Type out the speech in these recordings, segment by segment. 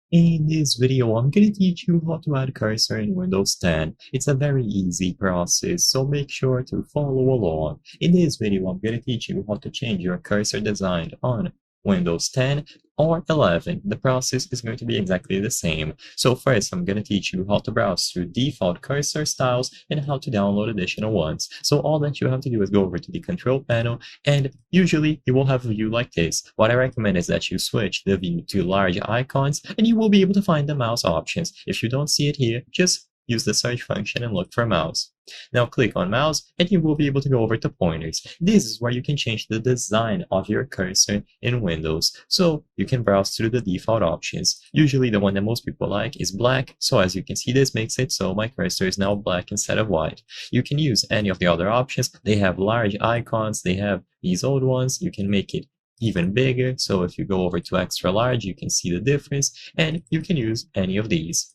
In this video, I'm going to teach you how to add cursor in Windows 10. It's a very easy process, so make sure to follow along. In this video, I'm going to teach you how to change your cursor design on Windows 10 or 11. The process is going to be exactly the same. So first, I'm going to teach you how to browse through default cursor styles and how to download additional ones. So all that you have to do is go over to the control panel, and usually you will have a view like this. What I recommend is that you switch the view to large icons and you will be able to find the mouse options. If you don't see it here, just use the search function and look for mouse. Now click on mouse and you will be able to go over to pointers. This is where you can change the design of your cursor in Windows. So you can browse through the default options. Usually the one that most people like is black. So as you can see, this makes it so my cursor is now black instead of white. You can use any of the other options. They have large icons. They have these old ones. You can make it even bigger. So if you go over to extra large, you can see the difference, and you can use any of these.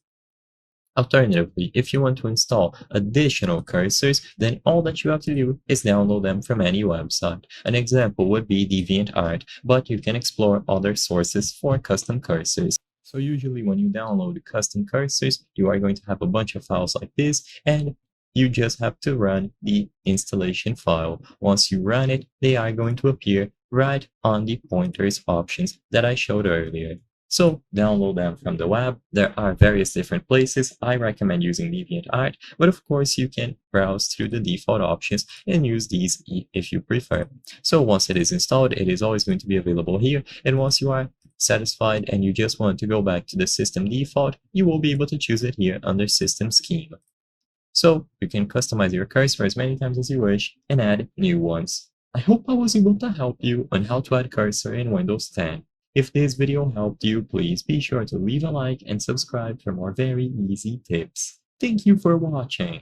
Alternatively, if you want to install additional cursors, then all that you have to do is download them from any website. An example would be DeviantArt, but you can explore other sources for custom cursors. So usually when you download custom cursors, you are going to have a bunch of files like this, and you just have to run the installation file. Once you run it, they are going to appear right on the pointers options that I showed earlier. So download them from the web. There are various different places. I recommend using DeviantArt, but of course you can browse through the default options and use these if you prefer. So once it is installed, it is always going to be available here. And once you are satisfied and you just want to go back to the system default, you will be able to choose it here under System Scheme. So you can customize your cursor as many times as you wish and add new ones. I hope I was able to help you on how to add cursor in Windows 10. If this video helped you, please be sure to leave a like and subscribe for more very easy tips. Thank you for watching.